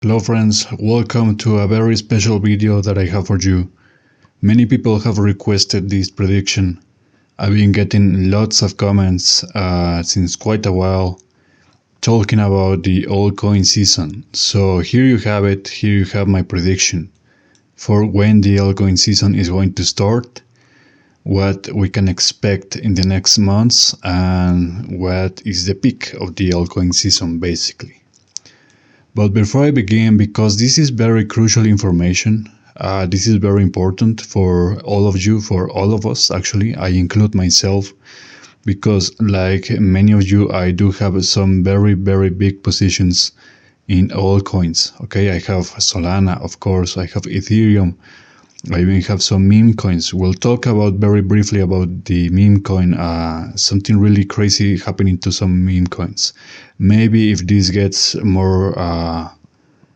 Hello friends, welcome to a very special video that I have for you. Many people have requested this prediction. I've been getting lots of comments since quite a while talking about the altcoin season. So here you have it, here you have my prediction for when the altcoin season is going to start, what we can expect in the next months, and what is the peak of the altcoin season basically. But before I begin, because this is very crucial information, this is very important for all of you, for all of us actually, I include myself, because like many of you, I do have some very big positions in altcoins. Okay, I have Solana, of course, I have Ethereum, I even have some meme coins. We'll talk about very briefly about the meme coin, something really crazy happening to some meme coins. Maybe if this gets more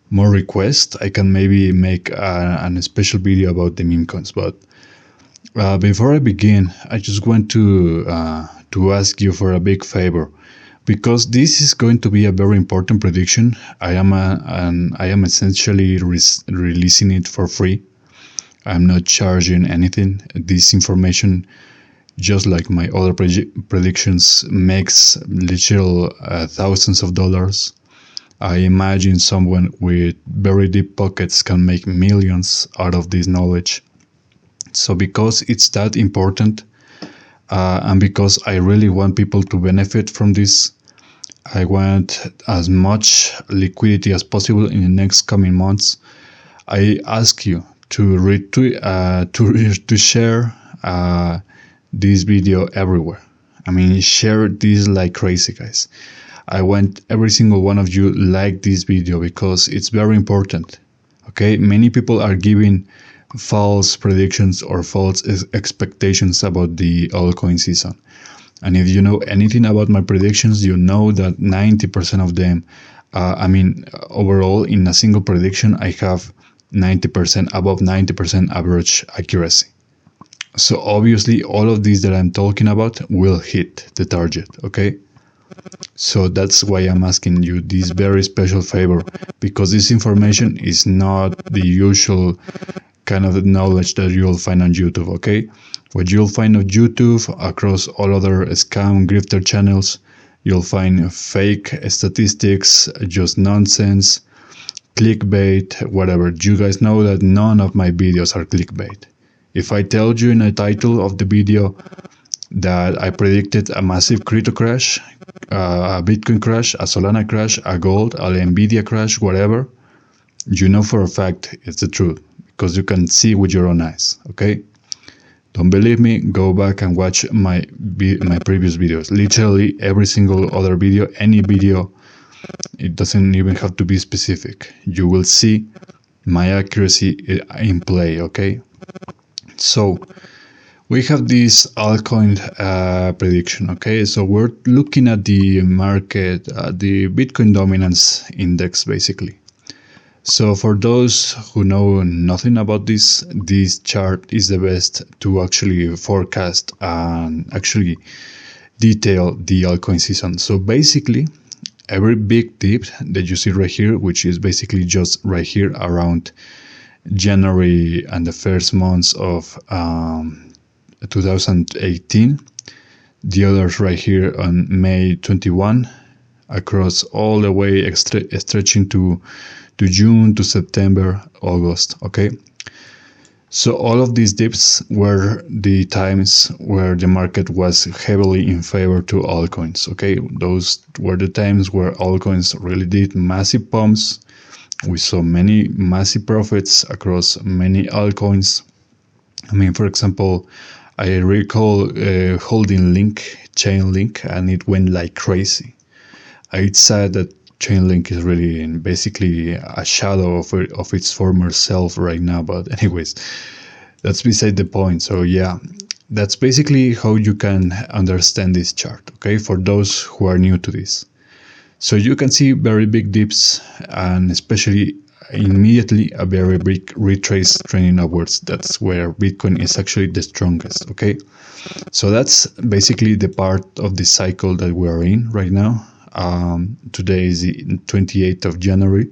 requests, I can maybe make a special video about the meme coins. But before I begin, I just want to ask you for a big favor, because this is going to be a very important prediction. I am essentially releasing it for free. I'm not charging anything. This information, just like my other predictions, makes literal thousands of dollars. I imagine someone with very deep pockets can make millions out of this knowledge. So because it's that important, and because I really want people to benefit from this, I want as much liquidity as possible in the next coming months. I ask you to retweet, to share this video everywhere. I mean, share this like crazy, guys. I want every single one of you like this video because it's very important. Okay, many people are giving false predictions or false expectations about the altcoin season. And if you know anything about my predictions, you know that 90% of them, overall in a single prediction, I have 90%, above 90% average accuracy. So obviously all of these that I'm talking about will hit the target, okay? So that's why I'm asking you this very special favor, because this information is not the usual kind of knowledge that you'll find on YouTube, okay? What you'll find on YouTube across all other scam grifter channels, you'll find fake statistics, just nonsense, clickbait, whatever. You guys know that none of my videos are clickbait. If I tell you in the title of the video that I predicted a massive crypto crash, a Bitcoin crash, a Solana crash, a gold, a Nvidia crash, whatever, you know for a fact it's the truth, because you can see with your own eyes, okay? Don't believe me? Go back and watch my previous videos. Literally every single other video, any video. It doesn't even have to be specific. You will see my accuracy in play, okay? So we have this altcoin prediction, okay? So we're looking at the market, the Bitcoin dominance index basically. So for those who know nothing about this chart is the best to actually forecast and actually detail the altcoin season. So basically, every big dip that you see right here, which is basically just right here around January and the first months of 2018, the others right here on May 21, across all the way stretching to June, to September, August, okay? So all of these dips were the times where the market was heavily in favor to altcoins, okay? Those were the times where altcoins really did massive pumps. We saw many massive profits across many altcoins. I mean, for example, I recall holding Chainlink, and it went like crazy. It's sad that Chainlink is really basically a shadow of its former self right now, but anyways, that's beside the point. So yeah, that's basically how you can understand this chart, okay, for those who are new to this. So you can see very big dips, and especially immediately a very big retrace trending upwards. That's where Bitcoin is actually the strongest, okay? So that's basically the part of the cycle that we are in right now. Today is the 28th of January.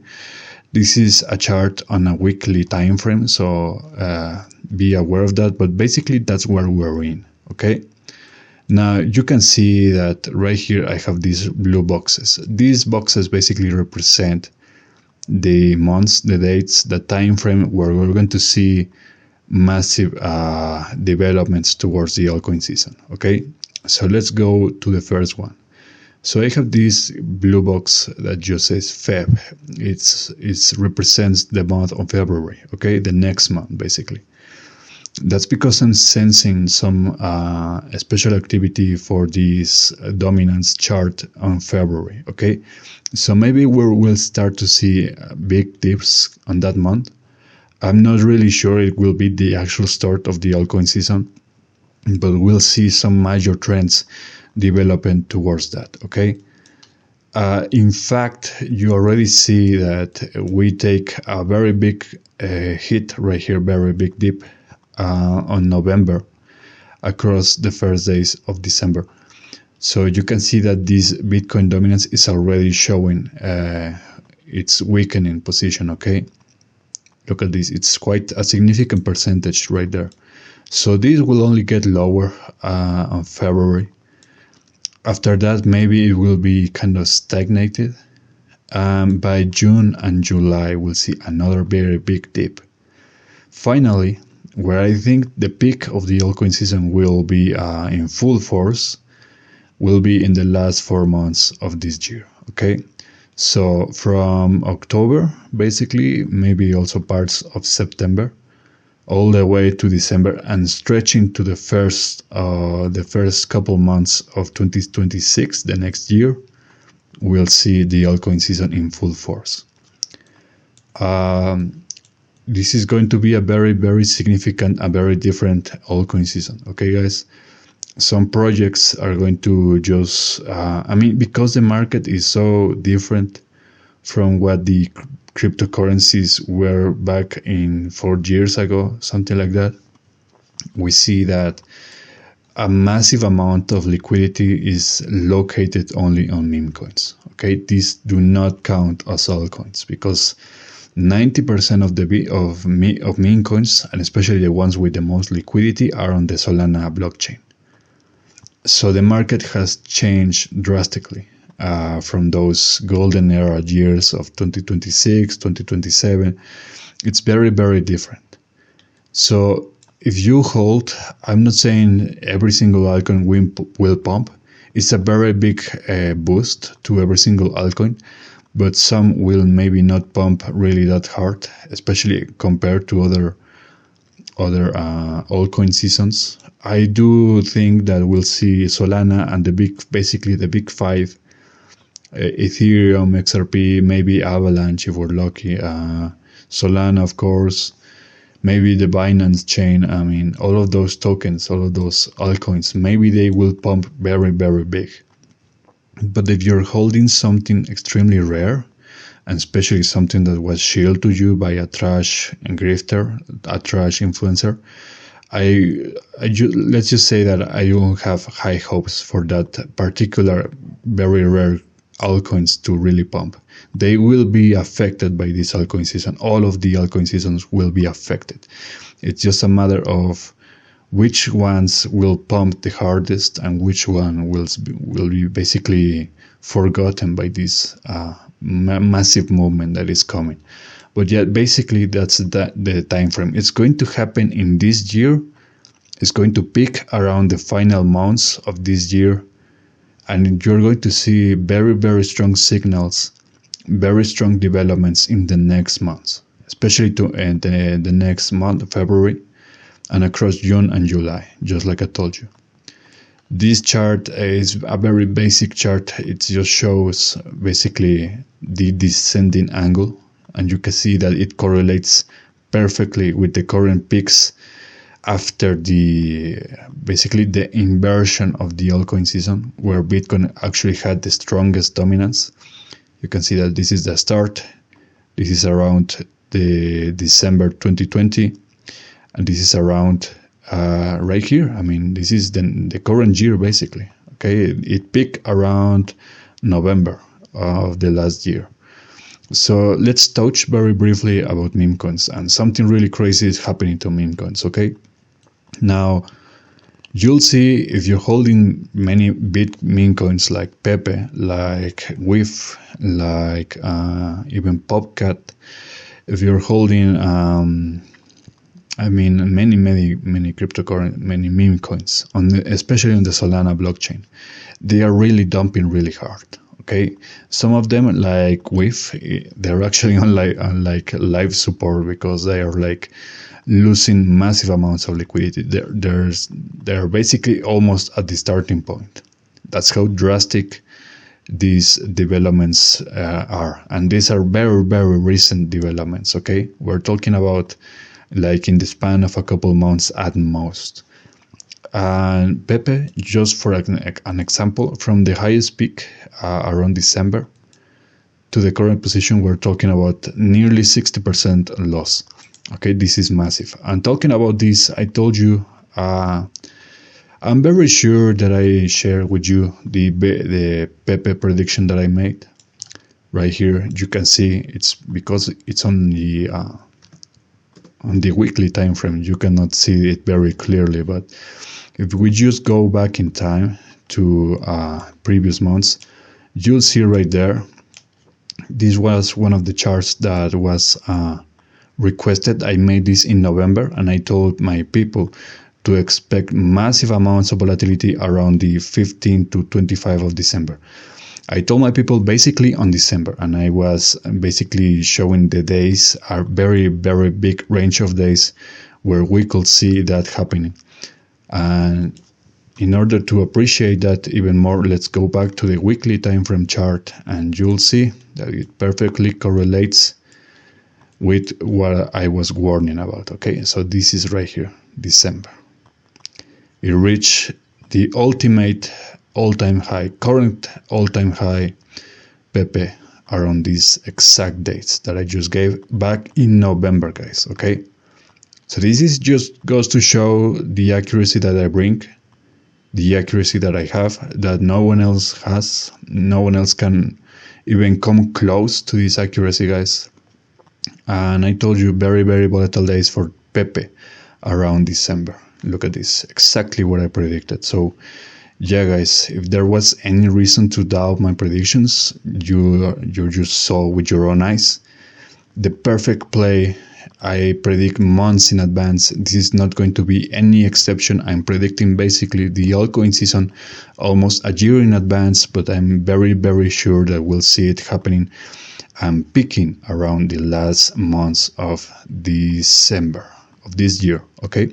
This is a chart on a weekly time frame, so be aware of that. But basically, that's where we're in. Okay. Now you can see that right here I have these blue boxes. These boxes basically represent the months, the dates, the time frame where we're going to see massive developments towards the altcoin season. Okay, so let's go to the first one. So I have this blue box that just says Feb. It represents the month of February. Okay, the next month basically. That's because I'm sensing some special activity for this dominance chart on February. Okay, so maybe we'll start to see big dips on that month. I'm not really sure it will be the actual start of the altcoin season, but we'll see some major trends developing towards that. Okay. In fact, you already see that we take a very big hit right here, very big dip on November across the first days of December. So you can see that this Bitcoin dominance is already showing its weakening position. Okay, look at this, it's quite a significant percentage right there. So this will only get lower on February. After that, maybe it will be kind of stagnated. By June and July, we'll see another very big dip. Finally, where I think the peak of the altcoin season will be in full force, will be in the last 4 months of this year. Okay, so from October, basically, maybe also parts of September, all the way to December, and stretching to the first couple months of 2026, the next year, we'll see the altcoin season in full force. This is going to be a very, very significant, a very different altcoin season. Okay, guys. Some projects are going to just, because the market is so different from what the cryptocurrencies were back in 4 years ago, something like that. We see that a massive amount of liquidity is located only on Memecoins. Okay, these do not count as altcoins because 90% of Memecoins, and especially the ones with the most liquidity, are on the Solana blockchain. So the market has changed drastically from those golden era years of 2026, 2027. It's very, very different. So if you hold, I'm not saying every single altcoin will pump. It's a very big boost to every single altcoin, but some will maybe not pump really that hard, especially compared to other altcoin seasons. I do think that we'll see Solana and the big five, Ethereum, XRP, maybe Avalanche if we're lucky, Solana, of course, maybe the Binance chain. I mean, all of those tokens, all of those altcoins, maybe they will pump very, very big. But if you're holding something extremely rare, and especially something that was shielded to you by a trash grifter, a trash influencer, let's just say that I don't have high hopes for that particular very rare altcoins to really pump. They will be affected by this altcoin season. All of the altcoin seasons will be affected. It's just a matter of which ones will pump the hardest and which one will be basically forgotten by this massive movement that is coming. But yeah, basically that's the time frame. It's going to happen in this year. It's going to peak around the final months of this year, and you're going to see very, very strong signals, very strong developments in the next months, especially the next month, February, and across June and July, just like I told you. This chart is a very basic chart. It just shows basically the descending angle, and you can see that it correlates perfectly with the current peaks after basically the inversion of the altcoin season, where Bitcoin actually had the strongest dominance. You can see that this is the start. This is around the December 2020, and this is around right here. I mean, this is the current year basically. Okay, it peaked around November of the last year. So let's touch very briefly about meme coins, and something really crazy is happening to meme coins. Okay, now you'll see if you're holding many big meme coins like Pepe, like WIF, like even Popcat. If you're holding, many cryptocurrency, many meme coins, especially on the Solana blockchain, they are really dumping really hard. Okay, some of them like WIF, they're actually on like live support because they are like losing massive amounts of liquidity. They're basically almost at the starting point. That's how drastic these developments are, and these are very very recent developments. Okay, we're talking about like in the span of a couple months at most. And Pepe, just for an example, from the highest peak around December to the current position, we're talking about nearly 60% loss. Okay, this is massive. And talking about this, I told you, I'm very sure that I share with you the Pepe prediction that I made. Right here, you can see it's because it's on the weekly time frame. You cannot see it very clearly, but if we just go back in time to previous months, you'll see right there, this was one of the charts that was requested. I made this in November, and I told my people to expect massive amounts of volatility around the 15 to 25 of December. I told my people basically on December, and I was basically showing the days, are very, very big range of days where we could see that happening. And in order to appreciate that even more, let's go back to the weekly time frame chart, and you'll see that it perfectly correlates with what I was warning about. Okay, so this is right here, December. It reached the ultimate all-time high, current all-time high Pepe around these exact dates that I just gave back in November, guys. Okay, so this is just goes to show the accuracy that I bring, the accuracy that I have, that no one else has. No one else can even come close to this accuracy, guys. And I told you, very, very volatile days for Pepe around December. Look at this, exactly what I predicted. So yeah, guys, if there was any reason to doubt my predictions, you just saw with your own eyes. The perfect play, I predict months in advance. This is not going to be any exception. I'm predicting basically the altcoin season almost a year in advance, but I'm very, very sure that we'll see it happening and peaking around the last months of December of this year. Okay,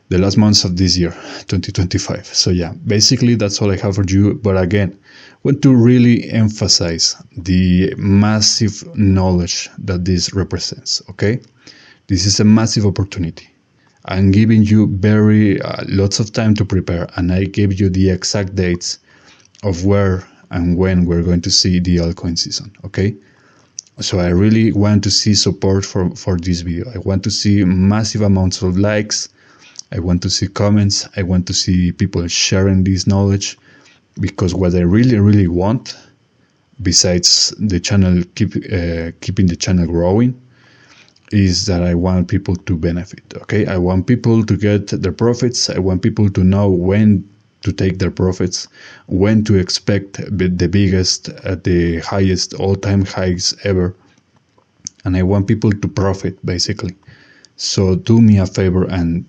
the last months of this year, 2025. So yeah, basically that's all I have for you. But again, want to really emphasize the massive knowledge that this represents. Okay, this is a massive opportunity. I'm giving you very lots of time to prepare, and I gave you the exact dates of where and when we're going to see the altcoin season. Okay, so I really want to see support for this video. I want to see massive amounts of likes. I want to see comments. I want to see people sharing this knowledge, because what I really, really want, besides the channel keeping the channel growing, is that I want people to benefit. Okay, I want people to get their profits. I want people to know when to take their profits, when to expect the biggest, the highest all-time highs ever, and I want people to profit basically. So do me a favor and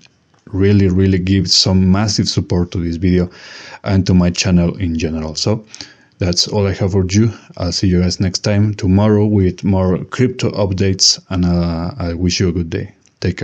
really, really give some massive support to this video and to my channel in general. So that's all I have for you. I'll see you guys next time tomorrow with more crypto updates, and I wish you a good day. Take care.